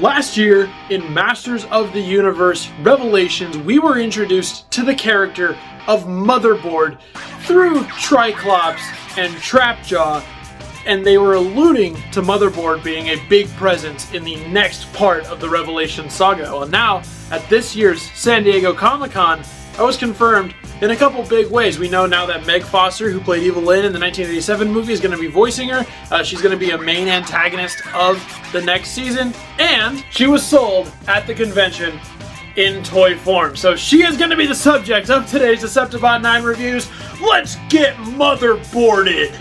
Last year, in Masters of the Universe Revelations, we were introduced to the character of Motherboard through Triclops and Trapjaw, and they were alluding to Motherboard being a big presence in the next part of the Revelation saga. Well, now, at this year's San Diego Comic-Con, I was confirmed in a couple big ways. We know now that Meg Foster, who played Evil Lynn in the 1987 movie, is going to be voicing her. She's going to be a main antagonist of the next season, and she was sold at the convention in toy form. So she is going to be the subject of today's deceptibot9 reviews. Let's get motherboarded!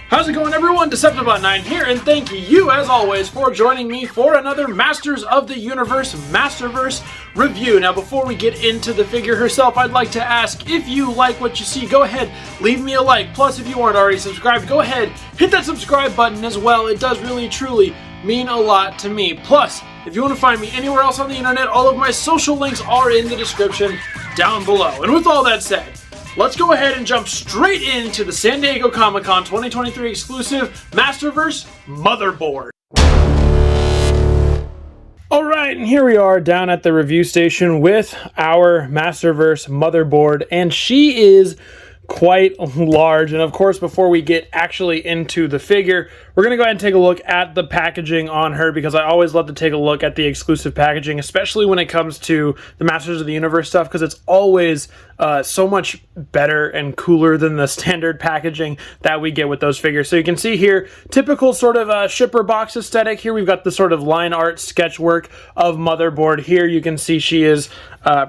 How's it going, everyone? deceptibot9 here, and thank you, as always, for joining me for another Masters of the Universe Masterverse review. Now, before we get into the figure herself, I'd like to ask, if you like what you see, go ahead, leave me a like. Plus, if you aren't already subscribed, go ahead, hit that subscribe button as well. It does really, truly mean a lot to me. Plus, if you want to find me anywhere else on the internet, all of my social links are in the description down below. And with all that said, let's go ahead and jump straight into the San Diego Comic-Con 2023 exclusive Masterverse Motherboard. Alright, and here we are down at the review station with our Masterverse Motherboard, and she is quite large. And of course, before we get actually into the figure, we're going to go ahead and take a look at the packaging on her, because I always love to take a look at the exclusive packaging, especially when it comes to the Masters of the Universe stuff, because it's always so much better and cooler than the standard packaging that we get with those figures. So you can see here, typical sort of shipper box aesthetic. Here we've got the sort of line art sketch work of Motherboard. Here you can see she is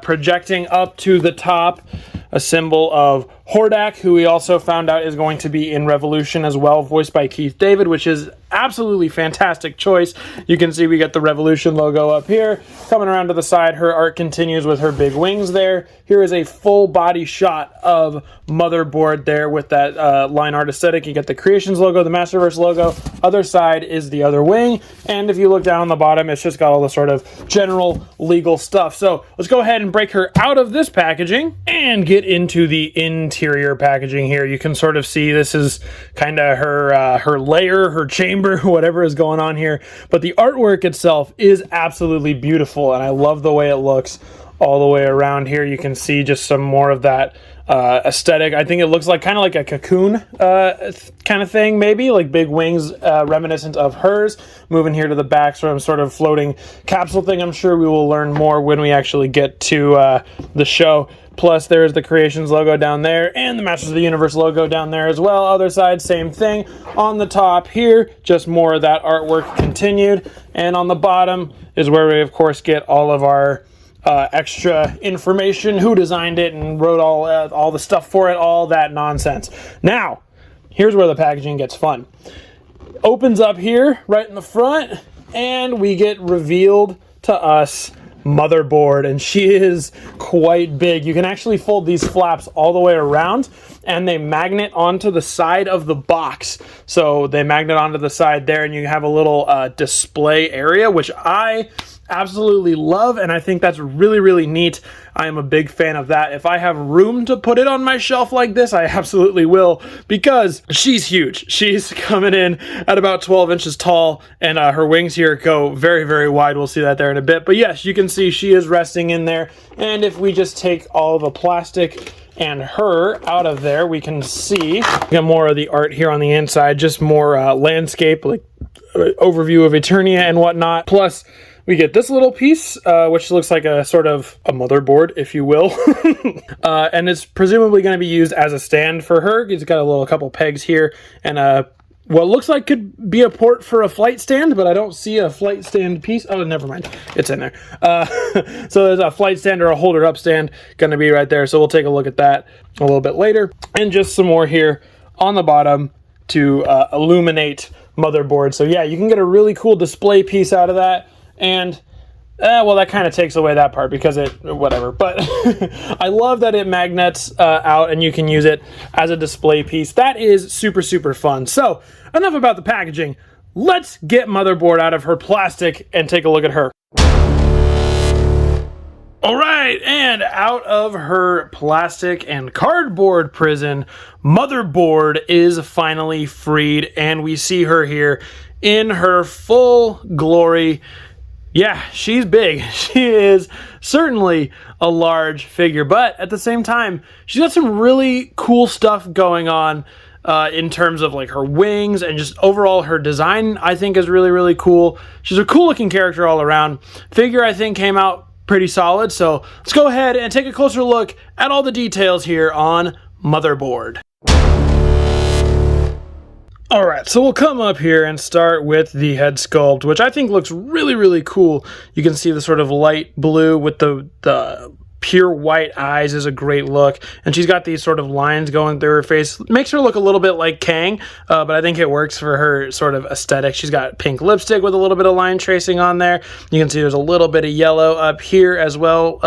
projecting up to the top a symbol of Hordak, who we also found out is going to be in Revolution as well, voiced by Keith David, which is absolutely fantastic choice. You can see we got the Revolution logo up here. Coming around to the side, her art continues with her big wings there. Here is a full body shot of Motherboard there with that line art aesthetic. You get the Creations logo, the Masterverse logo. Other side is the other wing. And if you look down on the bottom, it's just got all the sort of general legal stuff. So let's go ahead and break her out of this packaging and get into the interior packaging here. You can sort of see this is kind of her layer, her chamber, whatever is going on here. But the artwork itself is absolutely beautiful, and I love the way it looks all the way around here. You can see just some more of that aesthetic. I think it looks like kind of like a cocoon kind of thing, maybe like big wings reminiscent of hers. Moving here to the back, sort of floating capsule thing. I'm sure we will learn more when we actually get to the show. Plus, there's the Creations logo down there, and the Masters of the Universe logo down there as well. Other side, same thing. On the top here, just more of that artwork continued. And on the bottom is where we, of course, get all of our extra information, who designed it and wrote all the stuff for it, all that nonsense. Now, here's where the packaging gets fun. Opens up here, right in the front, and we get revealed to us Motherboard, and she is quite big. You can actually fold these flaps all the way around, and they magnet onto the side of the box. So they magnet onto the side there, and you have a little display area, which I absolutely love, and I think that's really, really neat. I am a big fan of that. If I have room to put it on my shelf like this, I absolutely will, because she's huge. She's coming in at about 12 inches tall, and her wings here go very, very wide. We'll see that there in a bit. But yes, you can see she is resting in there, and if we just take all the plastic and her out of there, we can see we got more of the art here on the inside, just more landscape, like overview of Eternia and whatnot. Plus, we get this little piece, which looks like a sort of a motherboard, if you will. And it's presumably going to be used as a stand for her. It's got a couple pegs here, and what looks like could be a port for a flight stand, but I don't see a flight stand piece. Oh, never mind. It's in there. So there's a flight stand or a holder up stand going to be right there. So we'll take a look at that a little bit later. And just some more here on the bottom to illuminate Motherboard. So yeah, you can get a really cool display piece out of that. And well, that kind of takes away that part because whatever. But I love that it magnets out and you can use it as a display piece. That is super, super fun. So enough about the packaging. Let's get Motherboard out of her plastic and take a look at her. All right, and out of her plastic and cardboard prison, Motherboard is finally freed, and we see her here in her full glory. Yeah, she's big. She is certainly a large figure, but at the same time, she's got some really cool stuff going on in terms of like her wings and just overall her design. I think is really, really cool. She's a cool looking character all around. Figure I think came out pretty solid, so let's go ahead and take a closer look at all the details here on Motherboard. Alright, so we'll come up here and start with the head sculpt, which I think looks really, really cool. You can see the sort of light blue with the pure white eyes is a great look, and she's got these sort of lines going through her face. Makes her look a little bit like Kang, but I think it works for her sort of aesthetic. She's got pink lipstick with a little bit of line tracing on there. You can see there's a little bit of yellow up here as well,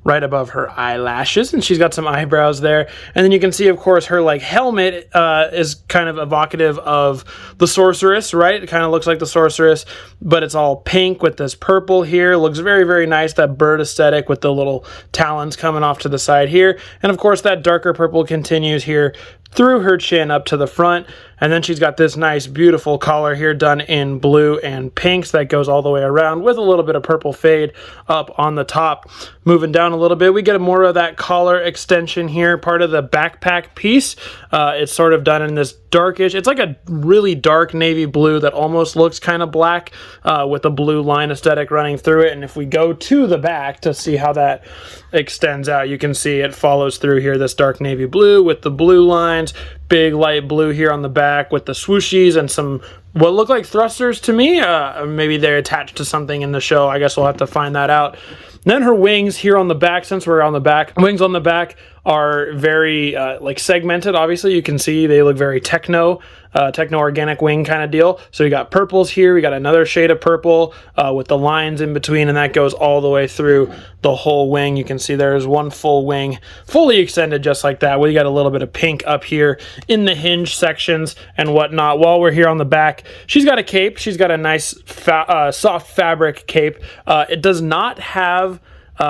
right above her eyelashes, and she's got some eyebrows there. And then you can see, of course, her like helmet is kind of evocative of the sorceress, right? It kind of looks like the sorceress, but it's all pink with this purple here. Looks very, very nice, that bird aesthetic with the little talons coming off to the side here. And of course that darker purple continues here through her chin up to the front, and then she's got this nice beautiful collar here done in blue and pinks that goes all the way around with a little bit of purple fade up on the top. Moving down a little bit, we get more of that collar extension here, part of the backpack piece. It's sort of done in this darkish, it's like a really dark navy blue that almost looks kind of black, with a blue line aesthetic running through it. And if we go to the back to see how that extends out, you can see it follows through here, this dark navy blue with the blue lines, big light blue here on the back with the swooshies and some what look like thrusters to me. Maybe they're attached to something in the show. I guess we'll have to find that out. And then her wings here on the back, since we're on the back, wings on the back are very like segmented. Obviously you can see they look very techno organic wing kind of deal. So we got purples here, we got another shade of purple with the lines in between, and that goes all the way through the whole wing. You can see there's one full wing fully extended just like that. We got a little bit of pink up here in the hinge sections and whatnot. While we're here on the back, she's got a cape. She's got a nice soft fabric cape. It does not have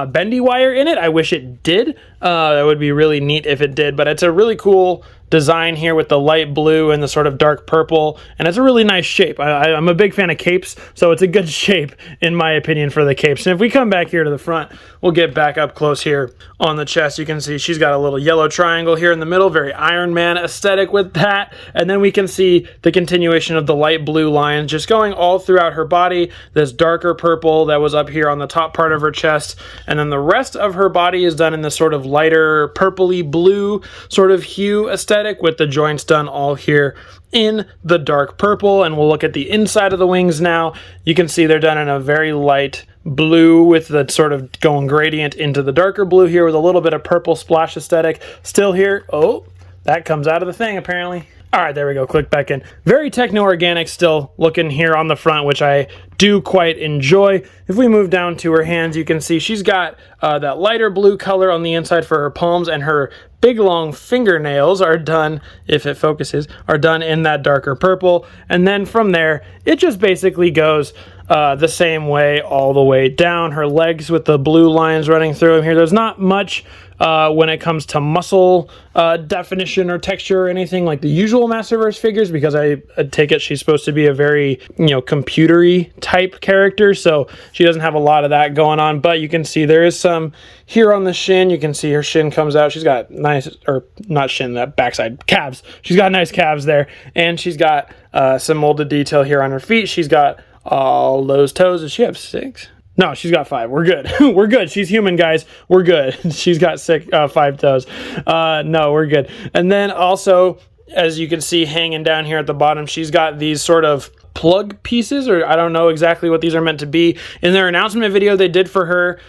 bendy wire in it. I wish it did. That would be really neat if it did, but it's a really cool design here with the light blue and the sort of dark purple, and it's a really nice shape. I'm a big fan of capes, so it's a good shape in my opinion for the capes. And if we come back here to the front, we'll get back up close here on the chest. You can see she's got a little yellow triangle here in the middle, very Iron Man aesthetic with that. And then we can see the continuation of the light blue lines just going all throughout her body, this darker purple that was up here on the top part of her chest, and then the rest of her body is done in this sort of lighter purpley blue sort of hue aesthetic, with the joints done all here in the dark purple. And we'll look at the inside of the wings now. You can see they're done in a very light blue with the sort of going gradient into the darker blue here with a little bit of purple splash aesthetic still here. Oh, that comes out of the thing apparently. All right, there we go. Click back in. Very techno-organic still looking here on the front, which I do quite enjoy. If we move down to her hands, you can see she's got that lighter blue color on the inside for her palms, and her big long fingernails are done, if it focuses, are done in that darker purple. And then from there, it just basically goes the same way all the way down. Her legs with the blue lines running through them here. There's not much when it comes to muscle definition or texture or anything like the usual Masterverse figures, because I take it she's supposed to be a very, computery type character, so she doesn't have a lot of that going on. But you can see there is some here on the shin. You can see her shin comes out. She's got nice, or not shin, that backside, calves. She's got nice calves there, and she's got some molded detail here on her feet. She's got all those toes. Does she have 6? No, she's got 5. We're good. We're good. She's human, guys. We're good. She's got 5 toes. No, we're good. And then also, as you can see hanging down here at the bottom, she's got these sort of plug pieces, or I don't know exactly what these are meant to be. In their announcement video they did for her,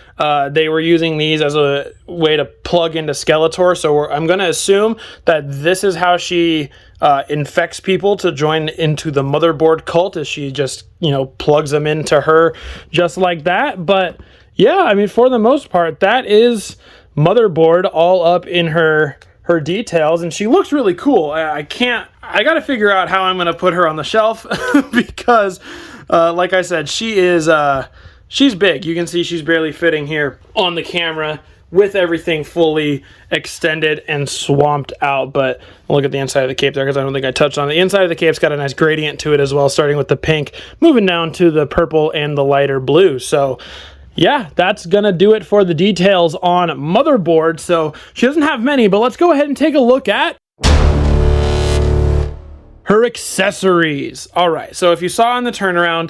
they were using these as a way to plug into Skeletor. So I'm going to assume that this is how she infects people to join into the Motherboard cult, as she just, plugs them into her just like that. But yeah, I mean, for the most part, that is Motherboard all up in her details, and she looks really cool. I got to figure out how I'm going to put her on the shelf because, like I said, she is she's big. You can see she's barely fitting here on the camera with everything fully extended and swamped out. But look at the inside of the cape there, because I don't think I touched on it. The inside of the cape's got a nice gradient to it as well, starting with the pink, moving down to the purple and the lighter blue. So yeah, that's gonna do it for the details on Motherboard. So she doesn't have many, but let's go ahead and take a look at her accessories. All right, so if you saw on the turnaround,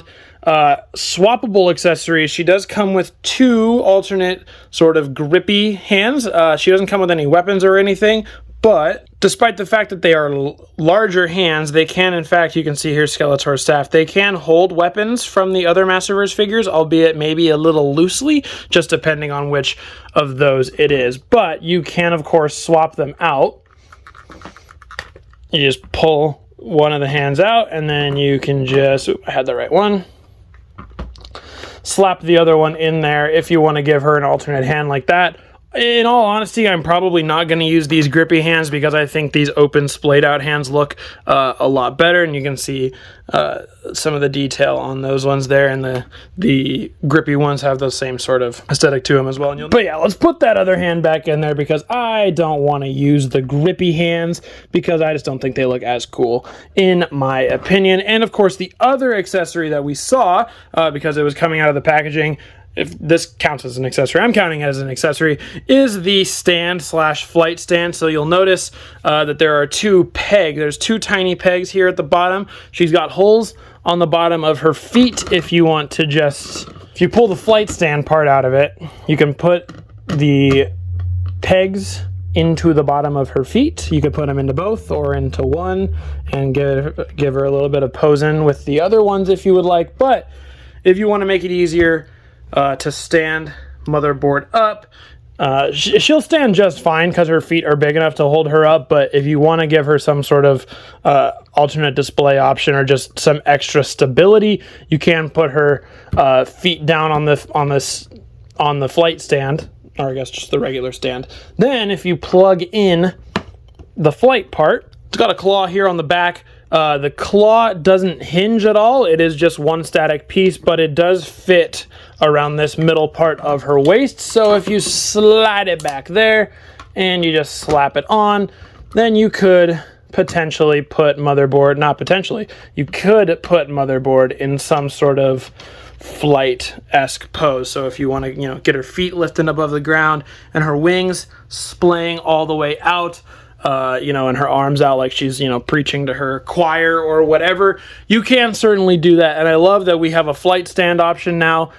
swappable accessories, she does come with 2 alternate sort of grippy hands. She doesn't come with any weapons or anything, but despite the fact that they are larger hands, they can, in fact, you can see here Skeletor's staff, they can hold weapons from the other Masterverse figures, albeit maybe a little loosely, just depending on which of those it is. But you can, of course, swap them out. You just pull one of the hands out, and then you can just, I had the right one, slap the other one in there if you want to give her an alternate hand like that. In all honesty, I'm probably not going to use these grippy hands because I think these open splayed out hands look a lot better, and you can see some of the detail on those ones there, and the grippy ones have the same sort of aesthetic to them as well. But yeah, let's put that other hand back in there because I don't want to use the grippy hands because I just don't think they look as cool in my opinion. And of course, the other accessory that we saw, because it was coming out of the packaging, if this counts as an accessory, I'm counting it as an accessory, is the stand slash flight stand. So you'll notice that there are 2 pegs. There's 2 tiny pegs here at the bottom. She's got holes on the bottom of her feet if you want to just, if you pull the flight stand part out of it, you can put the pegs into the bottom of her feet. You could put them into both or into one and give her a little bit of posing with the other ones if you would like. But if you want to make it easier to stand Motherboard up, she'll stand just fine because her feet are big enough to hold her up. But if you want to give her some sort of alternate display option or just some extra stability, you can put her feet down on the flight stand, or I guess just the regular stand. Then if you plug in the flight part, it's got a claw here on the back. The claw doesn't hinge at all. It is just one static piece, but it does fit around this middle part of her waist. So if you slide it back there and you just slap it on, then you could potentially put Motherboard, not potentially, you could put Motherboard in some sort of flight-esque pose. So if you want to, get her feet lifting above the ground and her wings splaying all the way out, and her arms out like she's, preaching to her choir or whatever, you can certainly do that. And I love that we have a flight stand option now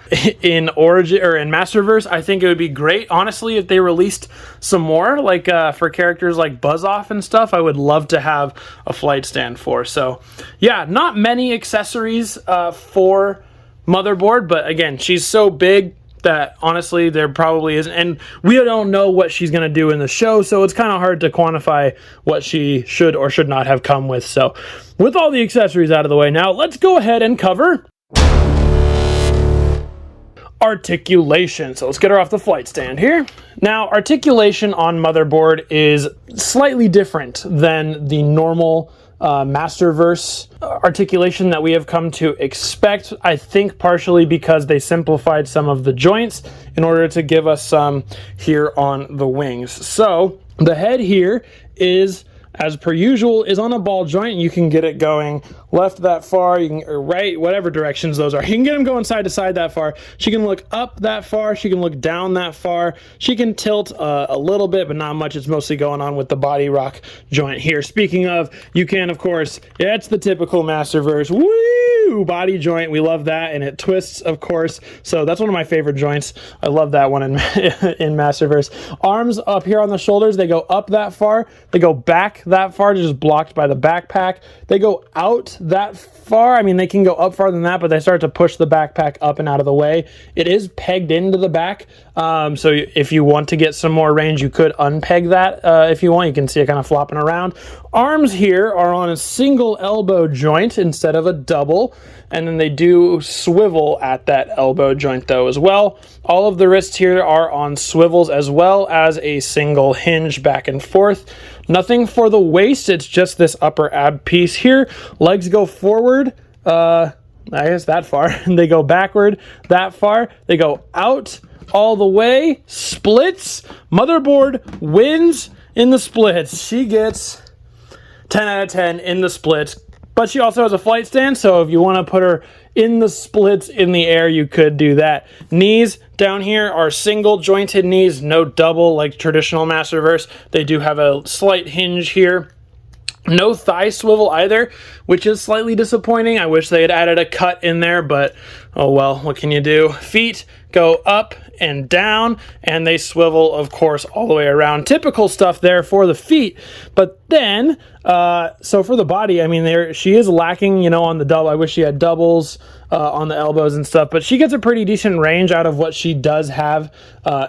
in Origin or in Masterverse. I think it would be great, honestly, if they released some more, like for characters like Buzz Off and stuff. I would love to have a flight stand for. So yeah, not many accessories for Motherboard, but again, she's so big that honestly there probably isn't, and we don't know what she's going to do in the show, so it's kind of hard to quantify what she should or should not have come with. So with all the accessories out of the way now, let's go ahead and cover Articulation. So let's get her off the flight stand here. Now, Articulation on Motherboard is slightly different than the normal Masterverse articulation that we have come to expect. I think partially because they simplified some of the joints in order to give us some here on the wings. So the head here is, as per usual, is on a ball joint. You can get it going left that far, you can, or right, whatever directions those are. You can get them going side to side that far. She can look up that far. She can look down that far. She can tilt a little bit, but not much. It's mostly going on with the body rock joint here. Speaking of, you can, of course, yeah, it's the typical Masterverse. Woo! Body joint. We love that. And it twists, of course. So that's one of my favorite joints. I love that one in Masterverse. Arms up here on the shoulders. They go up that far. They go back that far, just blocked by the backpack. They go out that far. I mean, they can go up farther than that, but they start to push the backpack up and out of the way. It is pegged into the back, so if you want to get some more range, you could unpeg that if you want. You can see it kind of flopping around. Arms here are on a single elbow joint instead of a double, and then they do swivel at that elbow joint though as well. All of the wrists here are on swivels as well as a single hinge back and forth. Nothing for the waist, it's just this upper ab piece here. Legs go forward, I guess that far. They go backward that far. They go out all the way. Splits. Motherboard wins in the splits. She gets 10 out of 10 in the splits. But she also has a flight stand, so if you want to put her in the splits in the air, you could do that. Knees down here are single jointed knees, no double like traditional Masterverse. They do have a slight hinge here. No thigh swivel either, which is slightly disappointing. I wish they had added a cut in there, but oh well, what can you do? Feet go up and down, and they swivel, of course, all the way around. Typical stuff there for the feet. But then, so for the body, I mean, she is lacking, you know, on the double. I wish she had doubles on the elbows and stuff, but she gets a pretty decent range out of what she does have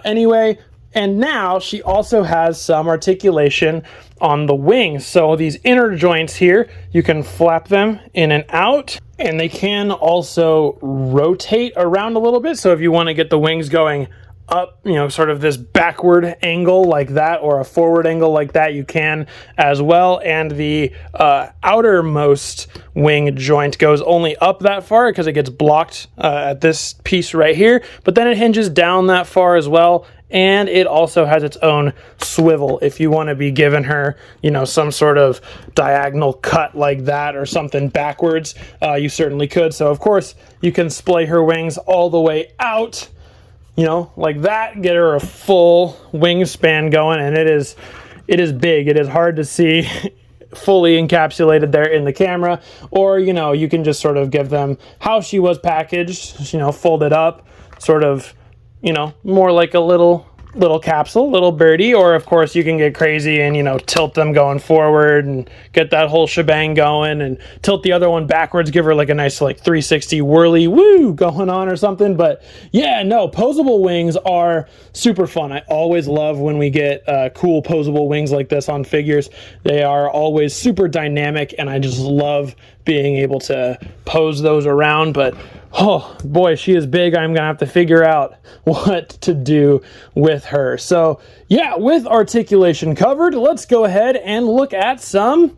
anyway. And now she also has some articulation on the wings. So these inner joints here, you can flap them in and out, and they can also rotate around a little bit. So if you want to get the wings going up, you know, sort of this backward angle like that, or a forward angle like that, you can as well. And the outermost wing joint goes only up that far because it gets blocked at this piece right here, but then it hinges down that far as well. And it also has its own swivel if you want to be giving her, you know, some sort of diagonal cut like that or something backwards. You certainly could. So, of course, you can splay her wings all the way out, you know, like that. Get her a full wingspan going, and it is big. It is hard to see fully encapsulated there in the camera. Or, you know, you can just sort of give them how she was packaged, you know, folded up, sort of, you know, more like a little capsule, little birdie. Or of course you can get crazy and, you know, tilt them going forward and get that whole shebang going, and tilt the other one backwards, give her like a nice like 360 whirly woo going on or something. But yeah, no, posable wings are super fun. I always love when we get cool posable wings like this on figures. They are always super dynamic, and I just love being able to pose those around. But oh boy, she is big. I'm gonna have to figure out what to do with her. So yeah, with articulation covered, let's go ahead and look at some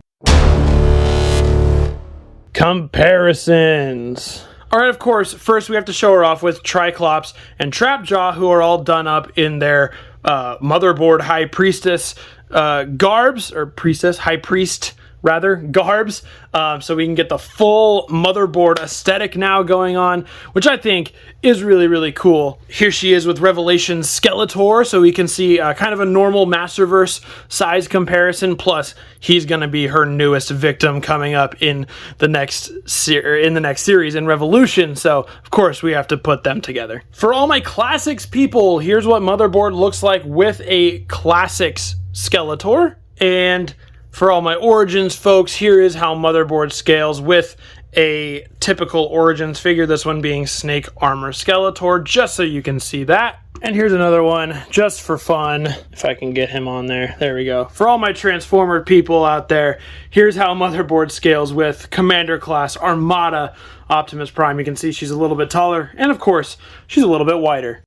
comparisons. All right, of course, first we have to show her off with Triclops and Trapjaw, who are all done up in their Motherboard High Priestess garbs, or Priestess, High Priest rather, garbs, so we can get the full Motherboard aesthetic now going on, which I think is really, really cool. Here she is with Revelation Skeletor, so we can see kind of a normal Masterverse size comparison, plus he's going to be her newest victim coming up in the next series in Revolution, so of course we have to put them together. For all my Classics people, here's what Motherboard looks like with a Classics Skeletor, and for all my Origins folks, here is how Motherboard scales with a typical Origins figure, this one being Snake Armor Skeletor, just so you can see that. And here's another one, just for fun, if I can get him on there. There we go. For all my Transformer people out there, here's how Motherboard scales with Commander Class Armada Optimus Prime. You can see she's a little bit taller, and of course, she's a little bit wider.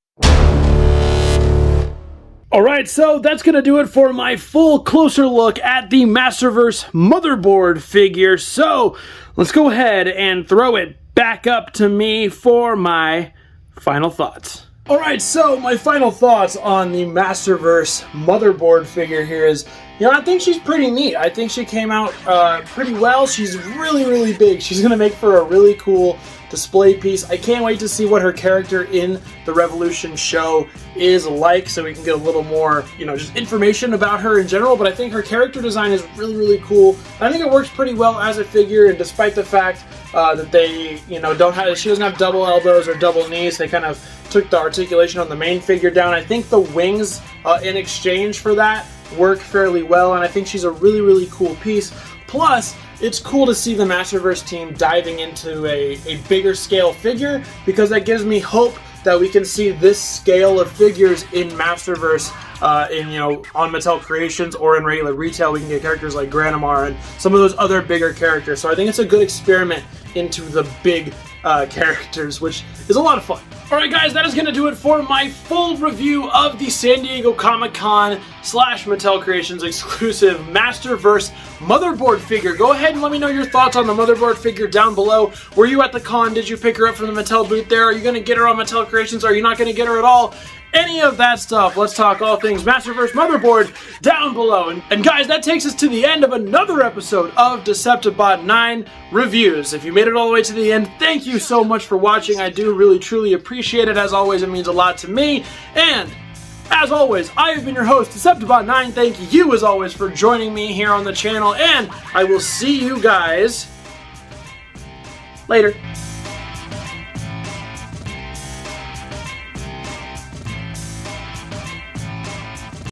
Alright, so that's going to do it for my full closer look at the Masterverse Motherboard figure. So let's go ahead and throw it back up to me for my final thoughts. Alright, so my final thoughts on the Masterverse Motherboard figure here is, you know, I think she's pretty neat. I think she came out pretty well. She's really, really big. She's going to make for a really cool display piece. I can't wait to see what her character in the Revolution show is like, so we can get a little more, you know, just information about her in general. But I think her character design is really, really cool. I think it works pretty well as a figure, and despite the fact that they, you know, she doesn't have double elbows or double knees, they kind of took the articulation on the main figure down. I think the wings in exchange for that work fairly well, and I think she's a really, really cool piece. Plus, it's cool to see the Masterverse team diving into a bigger scale figure, because that gives me hope that we can see this scale of figures in Masterverse, you know, on Mattel Creations or in regular retail. We can get characters like Granamar and some of those other bigger characters. So I think it's a good experiment into the big characters, which is a lot of fun. Alright guys, that is going to do it for my full review of the San Diego Comic-Con / Mattel Creations exclusive Masterverse Motherboard figure. Go ahead and let me know your thoughts on the Motherboard figure down below. Were you at the con? Did you pick her up from the Mattel booth there? Are you going to get her on Mattel Creations? Are you not going to get her at all? Any of that stuff. Let's talk all things Masterverse Motherboard down below. And guys, that takes us to the end of another episode of deceptibot9 reviews. If you made it all the way to the end, thank you so much for watching. I do really truly appreciate it. As always, it means a lot to me. And as always, I have been your host, deceptibot9. Thank you as always for joining me here on the channel, and I will see you guys later.